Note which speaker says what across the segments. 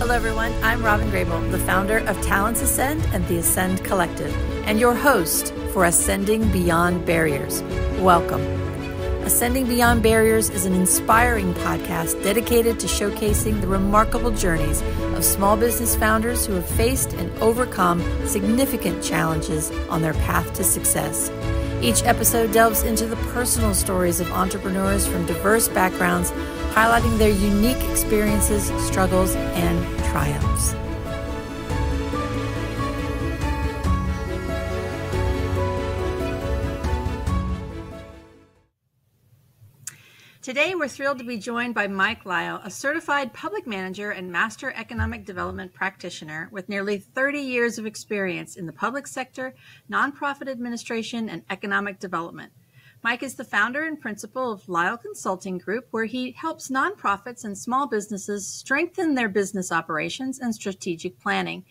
Speaker 1: Hello, everyone. I'm Robyn Grable, the founder of Talents Ascend and the Ascend Collective, and your host for Ascending Beyond Barriers. Welcome. Ascending Beyond Barriers is an inspiring podcast dedicated to showcasing the remarkable journeys of small business founders who have faced and overcome significant challenges on their path to success. Each episode delves into the personal stories of entrepreneurs from diverse backgrounds, highlighting their unique experiences, struggles, and triumphs. Today, we're thrilled to be joined by Mike Lyle, a certified public manager and master economic development practitioner with nearly 30 years of experience in the public sector, nonprofit administration, and economic development. Mike is the founder and principal of Lyle Consulting Group, where he helps nonprofits and small businesses strengthen their business operations and strategic planning.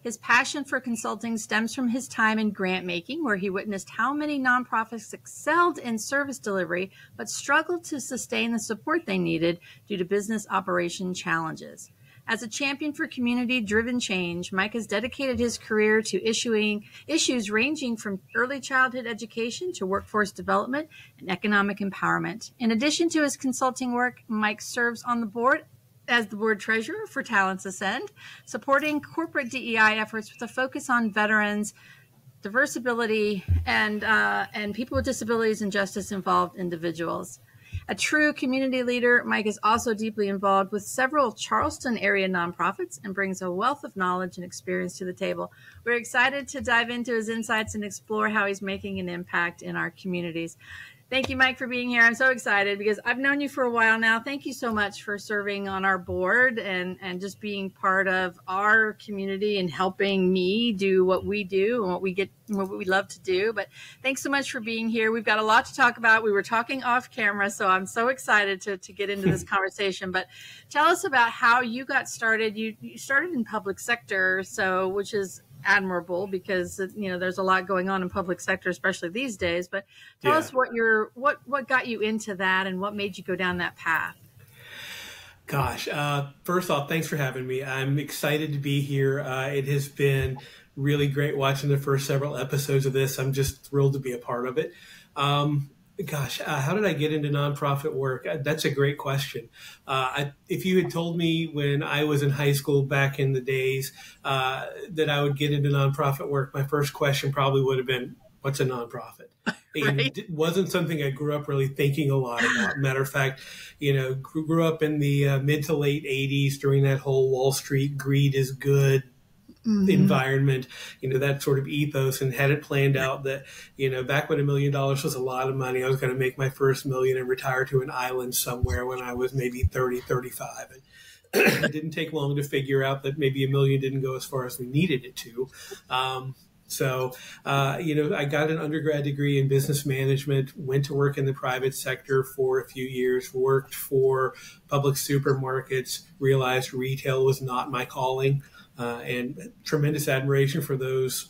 Speaker 1: His passion for consulting stems from his time in grant making, where he witnessed how many nonprofits excelled in service delivery, but struggled to sustain the support they needed due to business operation challenges. As a champion for community-driven change, Mike has dedicated his career to issues ranging from early childhood education to workforce development and economic empowerment. In addition to his consulting work, Mike serves on the board as the board treasurer for Talents Ascend, supporting corporate DEI efforts with a focus on veterans, diversity, and people with disabilities and justice-involved individuals. A true community leader, Mike is also deeply involved with several Charleston area nonprofits and brings a wealth of knowledge and experience to the table. We're excited to dive into his insights and explore how he's making an impact in our communities. Thank you, Mike, for being here. I'm so excited because I've known you for a while now. Thank you so much for serving on our board and just being part of our community and helping me do what we do and what we love to do. But thanks so much for being here. We've got a lot to talk about. We were talking off camera, so I'm so excited to get into this conversation. But tell us about how you got started. You started in public sector, which is admirable because there's a lot going on in public sector, especially these days. But tell us what got you into that and what made you go down that path.
Speaker 2: Gosh, first off, thanks for having me. I'm excited to be here. It has been really great watching the first several episodes of this. I'm just thrilled to be a part of it. How did I get into nonprofit work? That's a great question. If you had told me when I was in high school back in the days that I would get into nonprofit work, my first question probably would have been, what's a nonprofit?
Speaker 1: Right.
Speaker 2: It wasn't something I grew up really thinking a lot about. Matter of fact, grew up in the mid to late 80s during that whole Wall Street greed is good environment, that sort of ethos, and had it planned out that, back when $1 million was a lot of money, I was going to make my first $1 million and retire to an island somewhere when I was maybe 30, 35. And it didn't take long to figure out that maybe $1 million didn't go as far as we needed it to. I got an undergrad degree in business management, went to work in the private sector for a few years, worked for Publix supermarkets, realized retail was not my calling. And tremendous admiration for those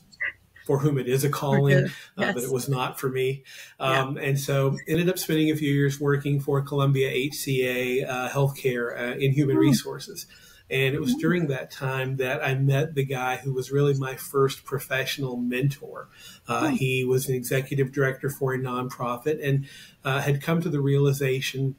Speaker 2: for whom it is a calling, but it was not for me. And so ended up spending a few years working for Columbia HCA Healthcare in human resources. And it was during that time that I met the guy who was really my first professional mentor. He was an executive director for a nonprofit and had come to the realization,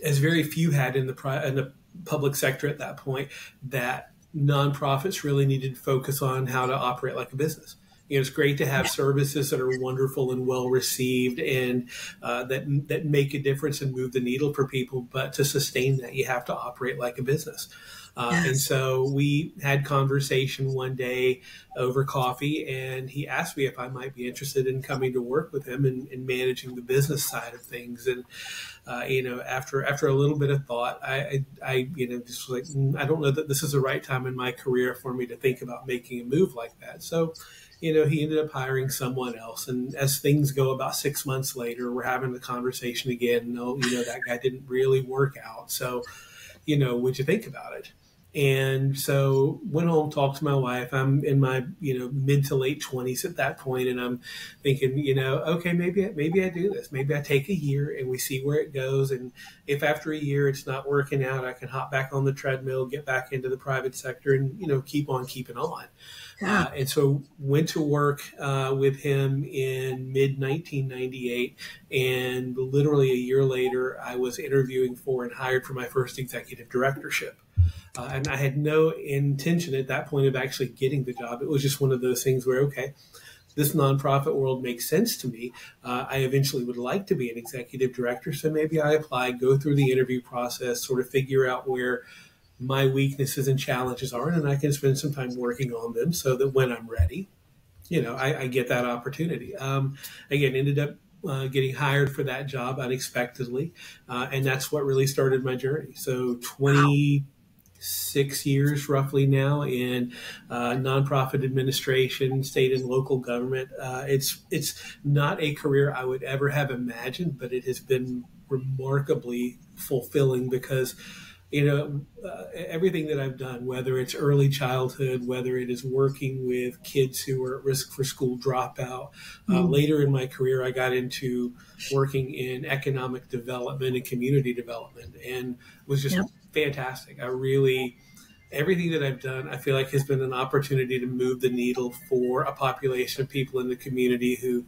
Speaker 2: as very few had in the public sector at that point, that nonprofits really needed to focus on how to operate like a business. It's great to have services that are wonderful and well received and that make a difference and move the needle for people. But to sustain that, you have to operate like a business. And so we had conversation one day over coffee, and he asked me if I might be interested in coming to work with him and managing the business side of things. And after a little bit of thought, I just was like, I don't know that this is the right time in my career for me to think about making a move like that. So, he ended up hiring someone else. And as things go, about 6 months later, we're having the conversation again. No, that guy didn't really work out. So, what'd you think about it? And so went home, talked to my wife. I'm in my, mid to late 20s at that point, and I'm thinking, okay, maybe I do this. Maybe I take a year and we see where it goes. And if after a year it's not working out, I can hop back on the treadmill, get back into the private sector, and keep on keeping on.
Speaker 1: Yeah.
Speaker 2: And so went to work with him in mid 1998, and literally a year later, I was interviewing for and hired for my first executive directorship. And I had no intention at that point of actually getting the job. It was just one of those things where, okay, this nonprofit world makes sense to me. I eventually would like to be an executive director, so maybe I apply, go through the interview process, sort of figure out where my weaknesses and challenges are, and I can spend some time working on them so that when I'm ready, I get that opportunity. Again, ended up getting hired for that job unexpectedly, and that's what really started my journey. So 26 years roughly now in nonprofit administration, state and local government. It's not a career I would ever have imagined, but it has been remarkably fulfilling because everything that I've done, whether it's early childhood, whether it is working with kids who are at risk for school dropout. Later in my career, I got into working in economic development and community development, and was just fantastic. Everything that I've done, I feel like has been an opportunity to move the needle for a population of people in the community who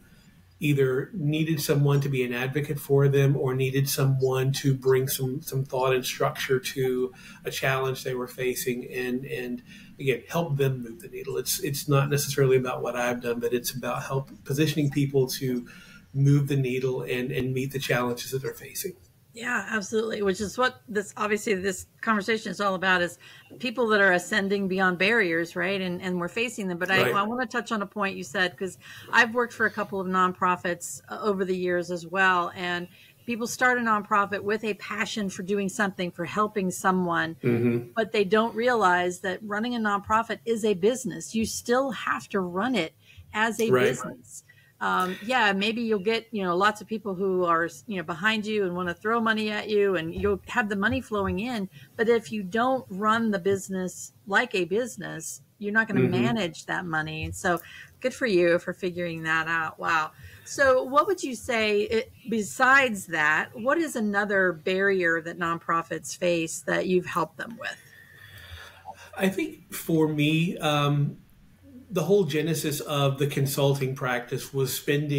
Speaker 2: either needed someone to be an advocate for them or needed someone to bring some thought and structure to a challenge they were facing and again, help them move the needle. It's not necessarily about what I've done, but it's about positioning people to move the needle and meet the challenges that they're facing.
Speaker 1: Yeah, absolutely. Which is what this conversation is all about, is people that are ascending beyond barriers, right? And we're facing them. But I want to touch on a point you said, because I've worked for a couple of nonprofits over the years as well. And people start a nonprofit with a passion for doing something, for helping someone, but they don't realize that running a nonprofit is a business. You still have to run it as a business. Maybe you'll get, lots of people who are, behind you and want to throw money at you, and you'll have the money flowing in. But if you don't run the business like a business, you're not going to manage that money. And so good for you for figuring that out. Wow. So what would you say, besides that, what is another barrier that nonprofits face that you've helped them with?
Speaker 2: I think for me, the whole genesis of the consulting practice was spent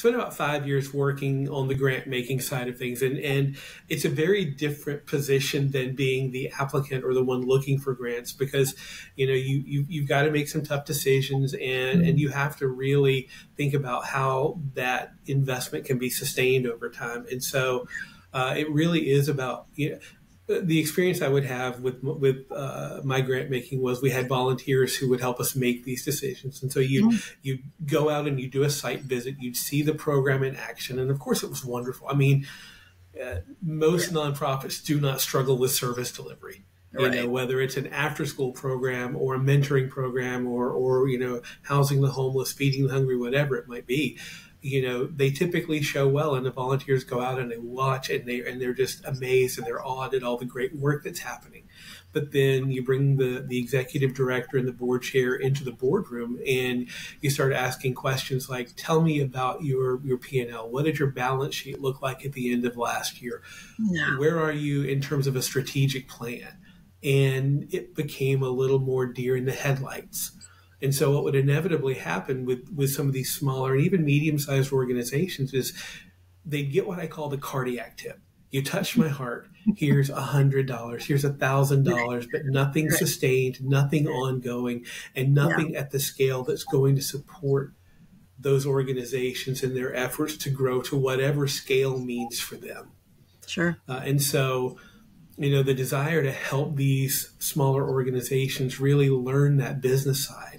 Speaker 2: about 5 years working on the grant making side of things. And it's a very different position than being the applicant or the one looking for grants, because, you've got to make some tough decisions and you have to really think about how that investment can be sustained over time. And so it really is about, the experience I would have with my grant making was we had volunteers who would help us make these decisions. And so you go out and you do a site visit, you'd see the program in action. And of course it was wonderful. I mean, most nonprofits do not struggle with service delivery. Whether it's an after school program or a mentoring program or housing the homeless, feeding the hungry, whatever it might be. They typically show well, and the volunteers go out and they watch and they're just amazed and they're awed at all the great work that's happening. But then you bring the executive director and the board chair into the boardroom and you start asking questions like, tell me about your P&L. What did your balance sheet look like at the end of last year? Yeah. Where are you in terms of a strategic plan? And it became a little more deer in the headlights. And so what would inevitably happen with some of these smaller and even medium-sized organizations is they'd get what I call the cardiac tip. You touched my heart. Here's $100. Here's $1,000, but nothing sustained, nothing ongoing, and nothing at the scale that's going to support those organizations in their efforts to grow to whatever scale means for them.
Speaker 1: Sure.
Speaker 2: And so, the desire to help these smaller organizations really learn that business side,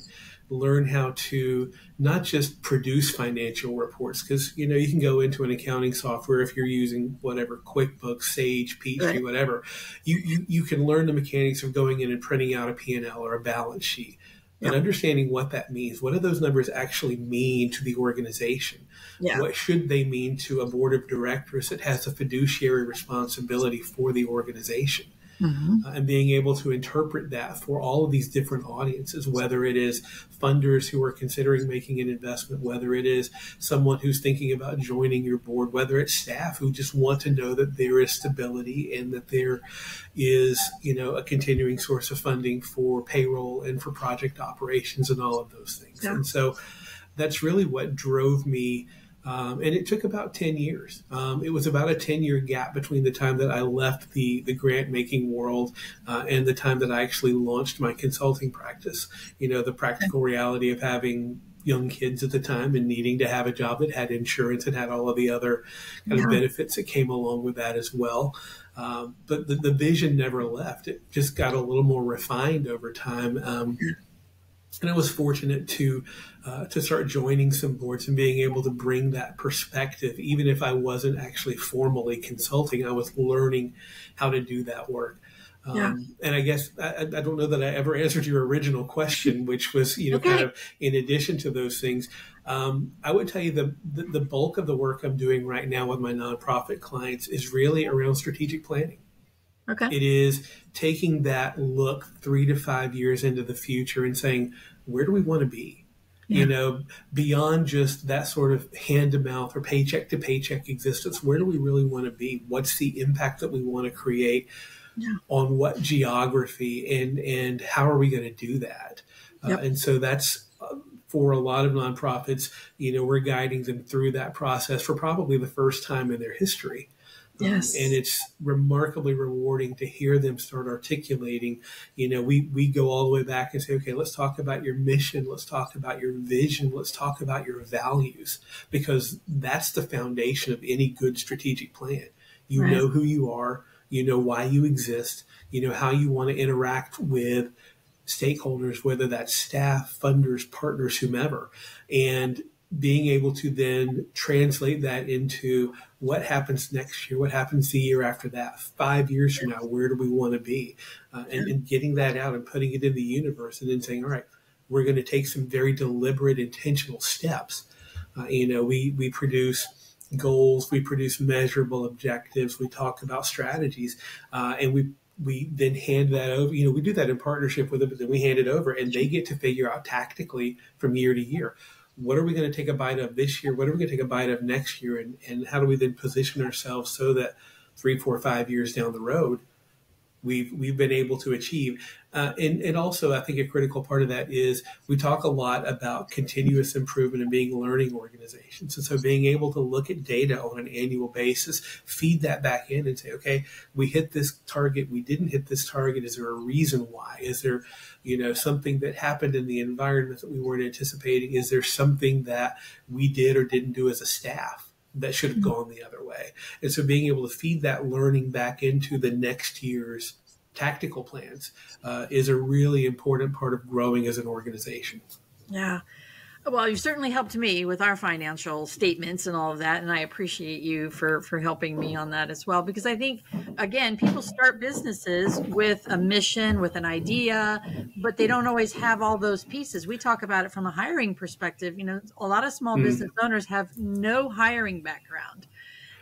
Speaker 2: learn how to not just produce financial reports, because, you can go into an accounting software if you're using whatever, QuickBooks, Sage, Peachtree, whatever. You can learn the mechanics of going in and printing out a P&L or a balance sheet. But understanding what that means, what do those numbers actually mean to the organization? Yeah. What should they mean to a board of directors that has a fiduciary responsibility for the organization? and being able to interpret that for all of these different audiences, whether it is funders who are considering making an investment, whether it is someone who's thinking about joining your board, whether it's staff who just want to know that there is stability and that there is, a continuing source of funding for payroll and for project operations and all of those things. Yeah. And so that's really what drove me. And it took about 10 years. It was about a 10-year gap between the time that I left the grant making world and the time that I actually launched my consulting practice. The practical reality of having young kids at the time and needing to have a job that had insurance and had all of the other kind of benefits that came along with that as well. But the vision never left. It just got a little more refined over time. And I was fortunate to start joining some boards and being able to bring that perspective. Even if I wasn't actually formally consulting, I was learning how to do that work. And I guess I don't know that I ever answered your original question, which was, kind of in addition to those things. I would tell you the bulk of the work I'm doing right now with my nonprofit clients is really around strategic planning.
Speaker 1: Okay.
Speaker 2: It is taking that look 3 to 5 years into the future and saying, where do we want to be? Yeah. Beyond just that sort of hand to mouth or paycheck to paycheck existence, where do we really want to be? What's the impact that we want to create on what geography and how are we going to do that? And so that's for a lot of nonprofits, we're guiding them through that process for probably the first time in their history.
Speaker 1: Yes.
Speaker 2: And it's remarkably rewarding to hear them start articulating, we go all the way back and say, okay, let's talk about your mission. Let's talk about your vision. Let's talk about your values, because that's the foundation of any good strategic plan. You know who you are, why you exist, how you want to interact with stakeholders, whether that's staff, funders, partners, whomever, and being able to then translate that into what happens next year, what happens the year after that, 5 years from now, where do we want to be? And getting that out and putting it in the universe and then saying, all right, we're going to take some very deliberate, intentional steps. We produce goals, we produce measurable objectives, we talk about strategies, and we then hand that over. We do that in partnership with them, but then we hand it over and they get to figure out tactically from year to year. What are we going to take a bite of this year? What are we going to take a bite of next year? And how do we then position ourselves so that 3, 4, 5 years down the road, we've been able to achieve? And also, I think a critical part of that is we talk a lot about continuous improvement and being learning organizations. And so being able to look at data on an annual basis, feed that back in and say, okay, we hit this target, we didn't hit this target. Is there a reason why? Is there something that happened in the environment that we weren't anticipating? Is there something that we did or didn't do as a staff that should have gone the other way? And so being able to feed that learning back into the next year's tactical plans is a really important part of growing as an organization.
Speaker 1: Yeah. Well, you certainly helped me with our financial statements and all of that. And I appreciate you for helping me on that as well, because I think, again, people start businesses with a mission, with an idea, but they don't always have all those pieces. We talk about it from a hiring perspective. A lot of small business owners have no hiring background.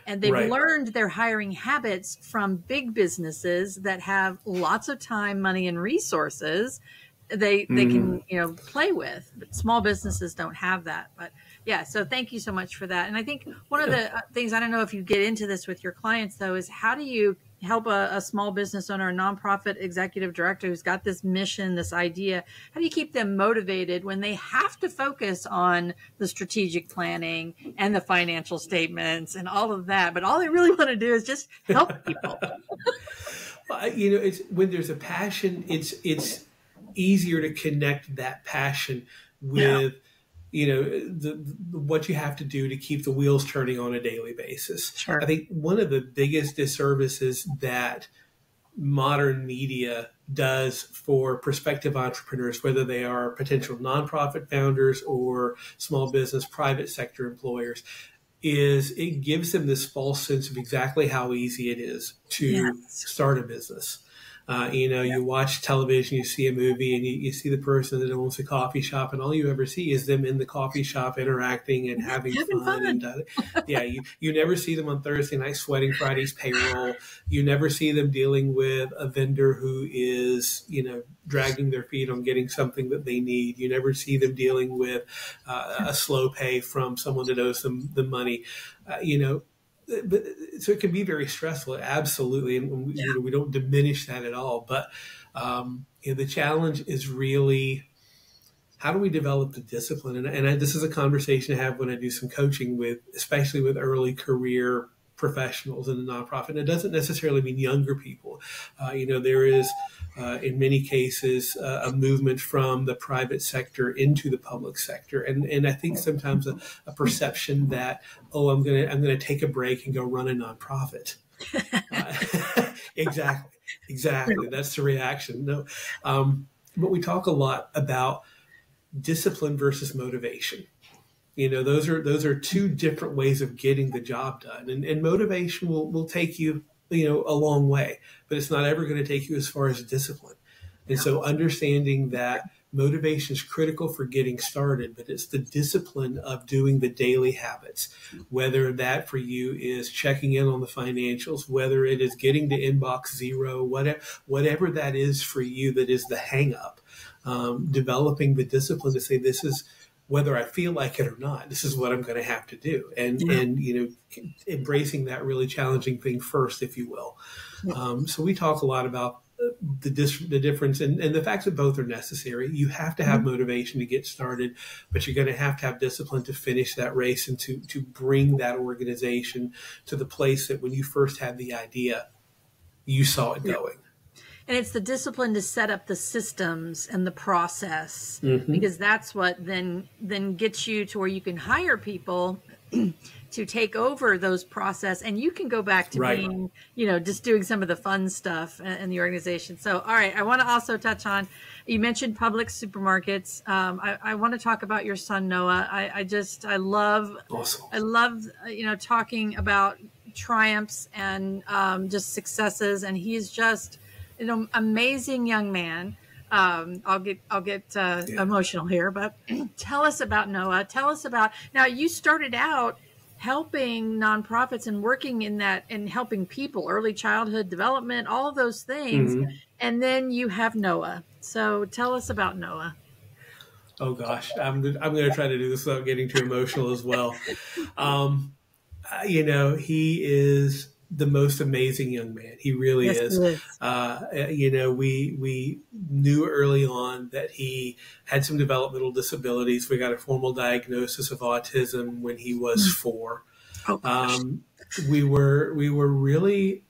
Speaker 1: And they've learned their hiring habits from big businesses that have lots of time, money, and resources they can play with. But small businesses don't have that. But yeah, so thank you so much for that. And I think one of the things, I don't know if you get into this with your clients though, is how do you help a small business owner, a nonprofit executive director who's got this mission, this idea? How do you keep them motivated when they have to focus on the strategic planning and the financial statements and all of that, but all they really want to do is just help people?
Speaker 2: It's when there's a passion, it's easier to connect that passion with what you have to do to keep the wheels turning on a daily basis.
Speaker 1: Sure.
Speaker 2: I think one of the biggest disservices that modern media does for prospective entrepreneurs, whether they are potential nonprofit founders or small business, private sector employers, is it gives them this false sense of exactly how easy it is to start a business. You watch television, you see a movie, and you see the person that owns the coffee shop, and all you ever see is them in the coffee shop interacting and having fun. And you never see them on Thursday night sweating Friday's payroll. You never see them dealing with a vendor who is, dragging their feet on getting something that they need. You never see them dealing with a slow pay from someone that owes them the money. But so it can be very stressful, absolutely, and we don't diminish that at all. But the challenge is really, how do we develop the discipline? And this is a conversation I have when I do some coaching especially with early career professionals in the nonprofit. And it doesn't necessarily mean younger people. There is, in many cases, a movement from the private sector into the public sector, and I think sometimes a perception that, I'm gonna take a break and go run a nonprofit. Exactly. That's the reaction. No, but we talk a lot about discipline versus motivation. Those are two different ways of getting the job done, and motivation will take you a long way, but it's not ever going to take you as far as discipline. And so understanding that motivation is critical for getting started, but it's the discipline of doing the daily habits, whether that for you is checking in on the financials, whether it is getting to inbox zero, whatever that is for you, that is the hang up, developing the discipline to say, this is, whether I feel like it or not, this is what I'm going to have to do. And embracing that really challenging thing first, if you will. So we talk a lot about the difference and the fact that both are necessary. You have to have motivation to get started, but you're going to have discipline to finish that race and to bring that organization to the place that when you first had the idea, you saw it going.
Speaker 1: And it's the discipline to set up the systems and the process, because that's what then gets you to where you can hire people to take over those process, and you can go back to being, just doing some of the fun stuff in the organization. So, all right, I want to also touch on, you mentioned Publix supermarkets. I want to talk about your son, Noah. I love, awesome. I love, talking about triumphs and just successes, and he's just amazing young man. I'll get emotional here, but tell us about Noah. Tell us about, now you started out helping nonprofits and working in that and helping people, early childhood development, all of those things. And then you have Noah. So tell us about Noah.
Speaker 2: Oh gosh, I'm going to try to do this without getting too emotional as well. He is the most amazing young man. He really is. We knew early on that he had some developmental disabilities. We got a formal diagnosis of autism when he was 4. We were really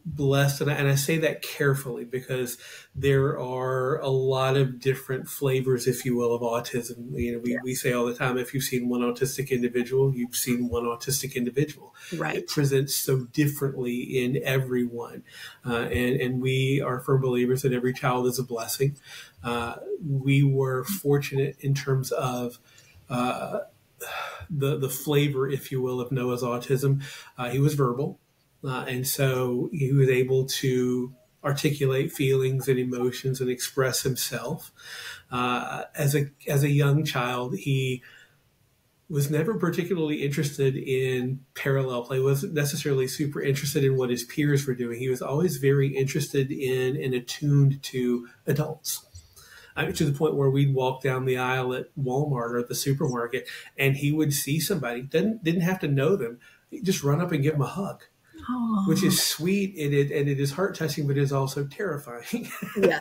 Speaker 2: blessed, and I say that carefully because there are a lot of different flavors, if you will, of autism. We say all the time, if you've seen one autistic individual, you've seen one autistic individual. Right. It presents so differently in everyone, and we are firm believers that every child is a blessing. We were fortunate in terms of the flavor, if you will, of Noah's autism. He was verbal. And so he was able to articulate feelings and emotions and express himself. As a young child, he was never particularly interested in parallel play, wasn't necessarily super interested in what his peers were doing. He was always very interested in and attuned to adults. To the point where we'd walk down the aisle at Walmart or at the supermarket, and he would see somebody, didn't have to know them, he'd just run up and give them a hug. Aww. Which is sweet and it is heart touching, but it is also terrifying. Yeah.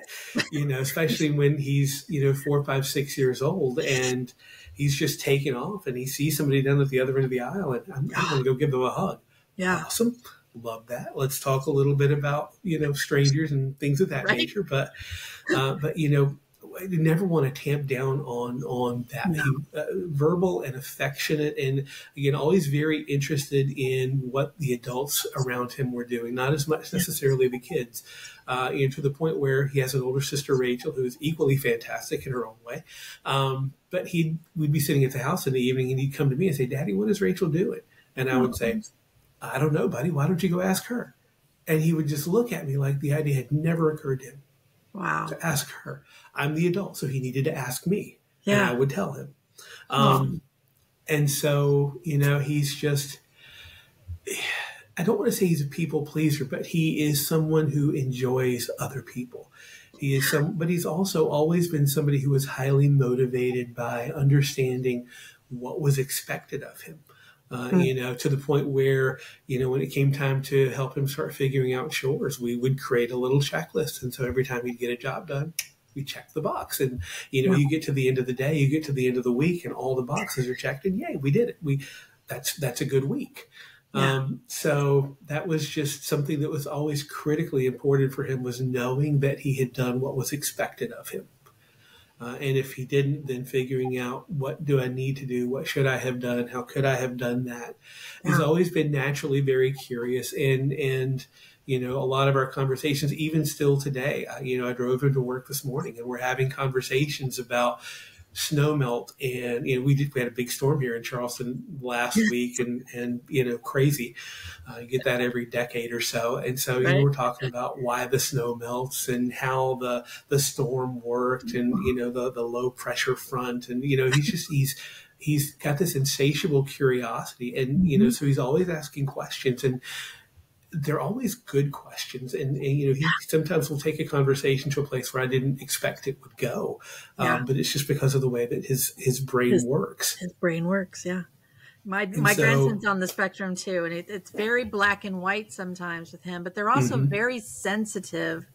Speaker 2: Especially when he's 4, 5, 6 years old and he's just taking off and he sees somebody down at the other end of the aisle and I'm going to go give them a hug. Yeah, awesome, love that. Let's talk a little bit about strangers and things of that nature. But I never want to tamp down on that. No. Verbal and affectionate, and again, always very interested in what the adults around him were doing, not as much necessarily the kids. To the point where he has an older sister, Rachel, who is equally fantastic in her own way. But we'd be sitting at the house in the evening, and he'd come to me and say, "Daddy, what is Rachel doing?" And I would say, "I don't know, buddy. Why don't you go ask her?" And he would just look at me like the idea had never occurred to him
Speaker 1: Wow.
Speaker 2: to ask her. I'm the adult, so he needed to ask me, and
Speaker 1: Yeah.
Speaker 2: I would tell him.
Speaker 1: Wow.
Speaker 2: And so, he's just, I don't want to say he's a people pleaser, but he is someone who enjoys other people. But he's also always been somebody who was highly motivated by understanding what was expected of him. To the point where, when it came time to help him start figuring out chores, we would create a little checklist. And so every time he'd get a job done, we check the box. And, you get to the end of the day, you get to the end of the week, and all the boxes are checked, and yay, we did it. That's a good week.
Speaker 1: Yeah.
Speaker 2: So that was just something that was always critically important for him, was knowing that he had done what was expected of him. And if he didn't, then figuring out, what do I need to do? What should I have done? How could I have done that? Yeah. He's always been naturally very curious, and a lot of our conversations, even still today, I drove him to work this morning, and we're having conversations about snow melt, and we had a big storm here in Charleston last week, and crazy. You get that every decade or so, and so
Speaker 1: Right.
Speaker 2: We're talking about why the snow melts and how the storm worked, and the low pressure front, and he's got this insatiable curiosity, and so he's always asking questions, and they're always good questions. And he sometimes will take a conversation to a place where I didn't expect it would go. But it's just because of the way that his brain works.
Speaker 1: His brain works. Yeah. My grandson's on the spectrum too. And it's very black and white sometimes with him, but they're also very sensitive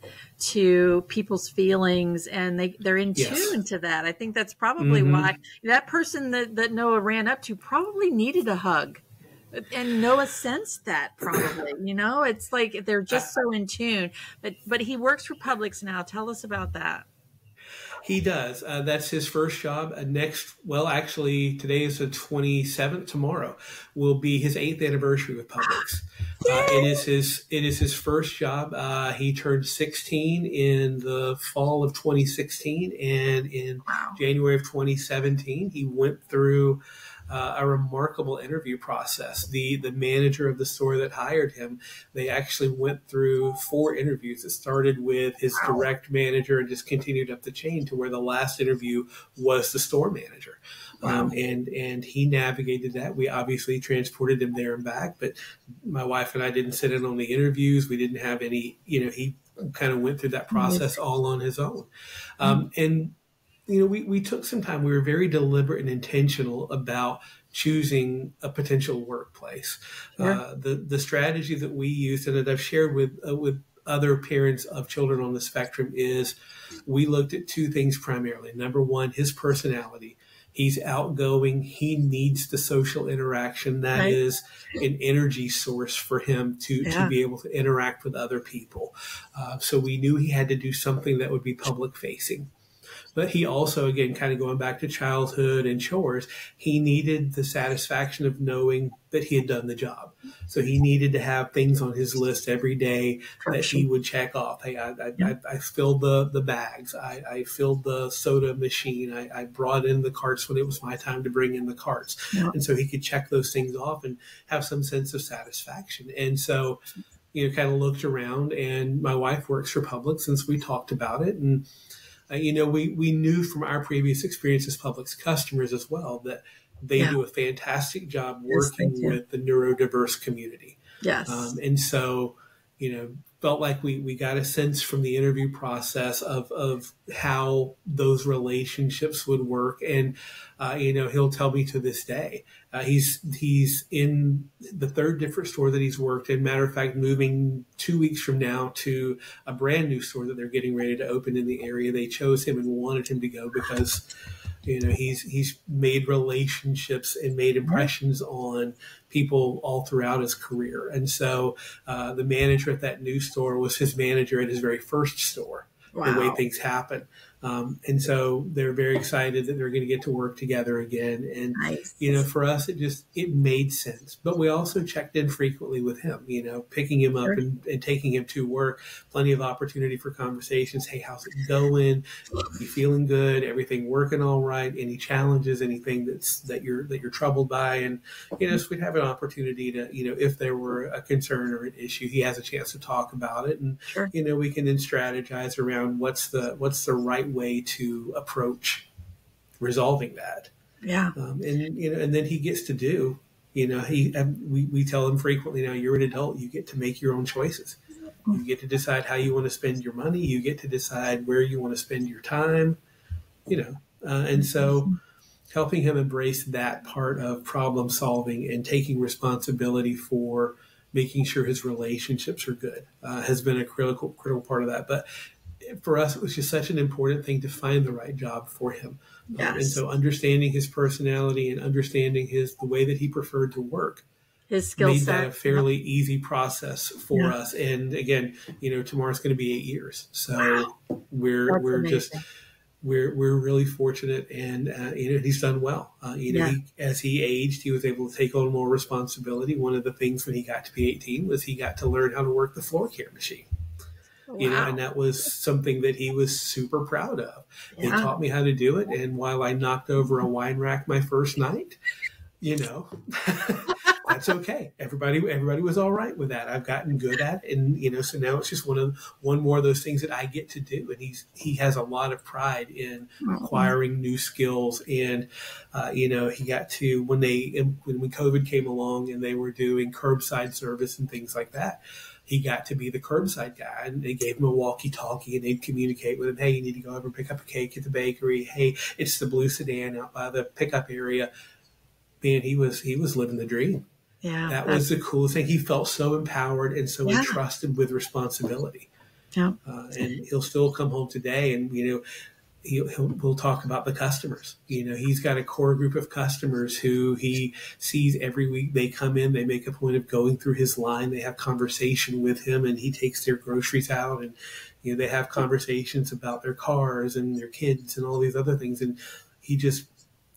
Speaker 1: to people's feelings, and they're in tune to that. I think that's probably why that person that Noah ran up to probably needed a hug. And Noah sensed that probably, it's like they're just so in tune. But he works for Publix now. Tell us about that.
Speaker 2: He does. That's his first job. Actually, today is the 27th. Tomorrow will be his 8th anniversary with Publix. It is his first job. He turned 16 in the fall of 2016, and in January of 2017, he went through a remarkable interview process. The manager of the store that hired him, they actually went through 4 interviews. It started with his direct manager and just continued up the chain to where the last interview was the store manager. And he navigated that. We obviously transported him there and back, but my wife and I didn't sit in on the interviews. We didn't have any, he kind of went through that process all on his own. And we took some time. We were very deliberate and intentional about choosing a potential workplace. Yeah. The strategy that we used, and that I've shared with other parents of children on the spectrum, is we looked at 2 things primarily. Number one, his personality. He's outgoing. He needs the social interaction. That is an energy source for him to be able to interact with other people. So we knew he had to do something that would be public facing. But he also, again, kind of going back to childhood and chores, he needed the satisfaction of knowing that he had done the job. So he needed to have things on his list every day that he would check off. Hey, I filled the bags. I filled the soda machine. I brought in the carts when it was my time to bring in the carts. Yeah. And so he could check those things off and have some sense of satisfaction. And so, kind of looked around, and my wife works for Publix, since we talked about it. And we knew from our previous experience as Publix customers as well that they do a fantastic job working with the neurodiverse community.
Speaker 1: Yes.
Speaker 2: And so, felt like we got a sense from the interview process of how those relationships would work. And, he'll tell me to this day, he's in the 3rd different store that he's worked in. Matter of fact, moving 2 weeks from now to a brand new store that they're getting ready to open in the area. They chose him and wanted him to go because, he's made relationships and made impressions on people all throughout his career. And so the manager at that new store was his manager at his very first store. Wow. The way things happen. And so they're very excited that they're going to get to work together again. And,
Speaker 1: Nice.
Speaker 2: for us, it made sense. But we also checked in frequently with him, picking him up and taking him to work, plenty of opportunity for conversations. Hey, how's it going? You feeling good? Everything working all right? Any challenges? Anything that you're troubled by? And, so we'd have an opportunity to, if there were a concern or an issue, he has a chance to talk about it. And, we can then strategize around what's the right way to approach resolving that.
Speaker 1: Yeah.
Speaker 2: And then he gets to do, we tell him frequently, now you're an adult, you get to make your own choices. You get to decide how you want to spend your money. You get to decide where you want to spend your time, and so helping him embrace that part of problem solving and taking responsibility for making sure his relationships are good has been a critical part of that. But for us, it was just such an important thing to find the right job for him.
Speaker 1: Yes.
Speaker 2: And so understanding his personality and understanding the way that he preferred to work,
Speaker 1: his skill
Speaker 2: made
Speaker 1: set,
Speaker 2: that a fairly easy process for us. And again, tomorrow's going to be 8 years. So we're really fortunate, and he's done well. As he aged, he was able to take on more responsibility. One of the things when he got to be 18 was he got to learn how to work the floor care machine.
Speaker 1: Wow.
Speaker 2: And that was something that he was super proud of. They taught me how to do it, and while I knocked over a wine rack my first night, that's okay. Everybody was all right with that. I've gotten good at it, and so now it's just one more of those things that I get to do. And he has a lot of pride in acquiring new skills. And he got to when COVID came along and they were doing curbside service and things like that. He got to be the curbside guy, and they gave him a walkie-talkie, and they'd communicate with him. Hey, you need to go over and pick up a cake at the bakery. Hey, it's the blue sedan out by the pickup area. Man, he was living the dream.
Speaker 1: Yeah,
Speaker 2: that was the coolest thing. He felt so empowered and so entrusted with responsibility.
Speaker 1: Yeah,
Speaker 2: and he'll still come home today, and we'll talk about the customers. He's got a core group of customers who he sees every week. They come in, they make a point of going through his line. They have conversation with him, and he takes their groceries out, and they have conversations about their cars and their kids and all these other things. And he just.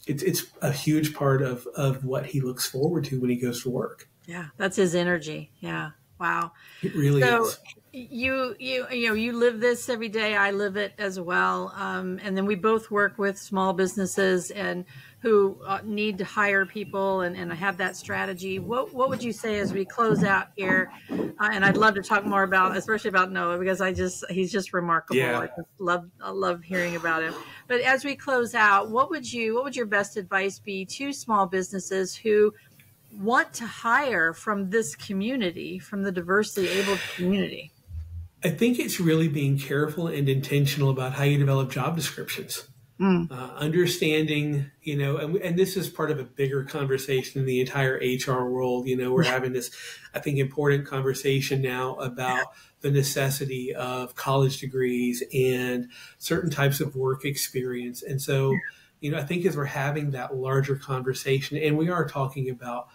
Speaker 2: It's a huge part of what he looks forward to when he goes to work.
Speaker 1: Yeah, that's his energy. Yeah, wow.
Speaker 2: It really is.
Speaker 1: You live this every day. I live it as well. And then we both work with small businesses and who need to hire people and have that strategy. What would you say as we close out here? And I'd love to talk more especially about Noah, because he's just remarkable.
Speaker 2: Yeah.
Speaker 1: I love hearing about him. But as we close out, what would your best advice be to small businesses who want to hire from this community, from the diversity abled community?
Speaker 2: I think it's really being careful and intentional about how you develop job descriptions. Understanding, and this is part of a bigger conversation in the entire HR world. We're having this, I think, important conversation now about the necessity of college degrees and certain types of work experience. And so, I think as we're having that larger conversation, and we are talking about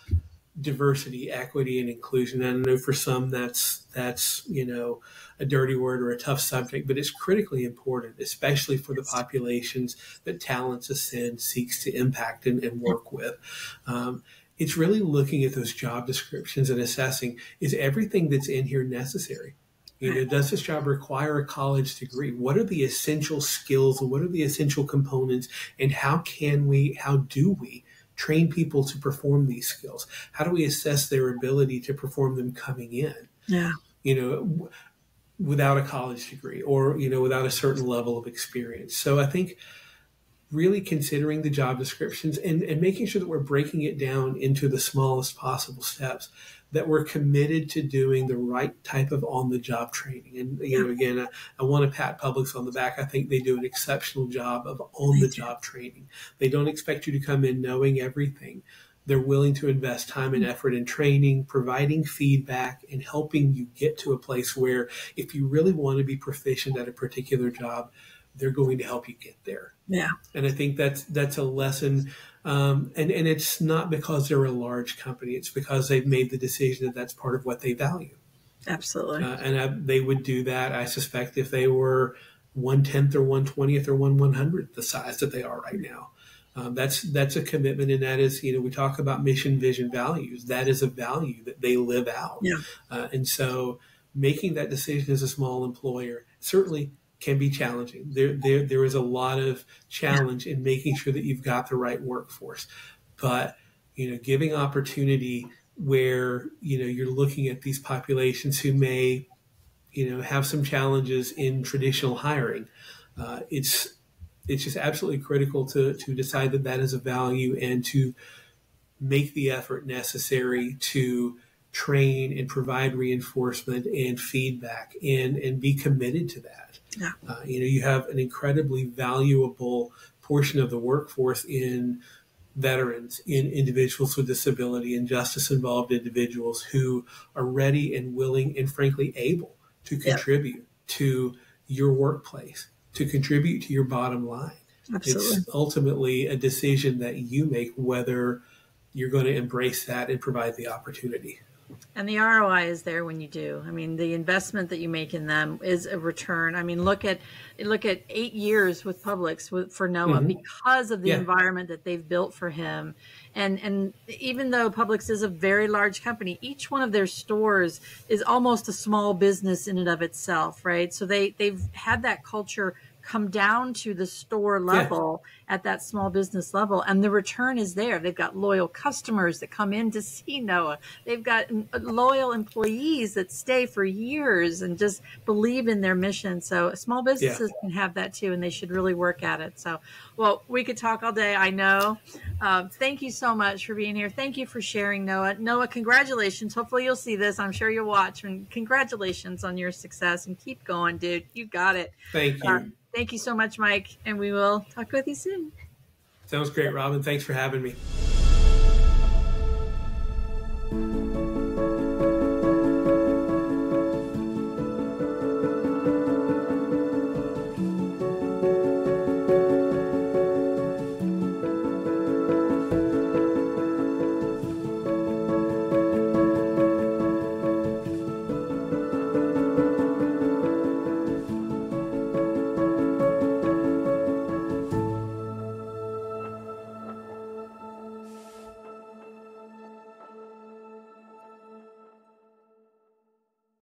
Speaker 2: diversity, equity, and inclusion. And I know for some that's a dirty word or a tough subject, but it's critically important, especially for the populations that Talents Ascend seeks to impact and work with. It's really looking at those job descriptions and assessing, is everything that's in here necessary? Does this job require a college degree? What are the essential skills and what are the essential components, and how do we train people to perform these skills? How do we assess their ability to perform them coming in?
Speaker 1: Yeah.
Speaker 2: Without a college degree or, without a certain level of experience. So I think really considering the job descriptions and making sure that we're breaking it down into the smallest possible steps, that we're committed to doing the right type of on-the-job training. And, again, I want to pat Publix on the back. I think they do an exceptional job of on-the-job training. They don't expect you to come in knowing everything. They're willing to invest time and effort in training, providing feedback, and helping you get to a place where if you really want to be proficient at a particular job, they're going to help you get there.
Speaker 1: Yeah.
Speaker 2: And I think that's a lesson. And it's not because they're a large company. It's because they've made the decision that that's part of what they value.
Speaker 1: Absolutely.
Speaker 2: And they would do that, I suspect, if they were 1/10 or 1/20 or 1/100th the size that they are right now. That's a commitment, and that is, we talk about mission, vision, values. That is a value that they live out.
Speaker 1: Yeah.
Speaker 2: And so making that decision as a small employer certainly can be challenging. There is a lot of challenge in making sure that you've got the right workforce. But, giving opportunity where, you're looking at these populations who may, have some challenges in traditional hiring. It's just absolutely critical to decide that is a value and to make the effort necessary to train and provide reinforcement and feedback and be committed to that.
Speaker 1: Yeah.
Speaker 2: You have an incredibly valuable portion of the workforce in veterans, in individuals with disability, and justice-involved individuals who are ready and willing and frankly able to contribute to your workplace, to contribute to your bottom line.
Speaker 1: Absolutely.
Speaker 2: It's ultimately a decision that you make whether you're going to embrace that and provide the opportunity.
Speaker 1: And the ROI is there when you do. I mean, the investment that you make in them is a return. I mean, look at 8 years with Publix for Noah because of the environment that they've built for him. And even though Publix is a very large company, each one of their stores is almost a small business in and of itself, right? So they've had that culture come down to the store level at that small business level, and the return is there. They've got loyal customers that come in to see Noah. They've got loyal employees that stay for years and just believe in their mission. So small businesses can have that too, and they should really work at it. So, well, we could talk all day, I know. Thank you so much for being here. Thank you for sharing, Noah. Noah, congratulations. Hopefully you'll see this. I'm sure you'll watch. And congratulations on your success, and keep going, dude. You got it.
Speaker 2: Thank you.
Speaker 1: Thank you so much, Mike, and we will talk with you soon.
Speaker 2: Sounds great, Robyn. Thanks for having me.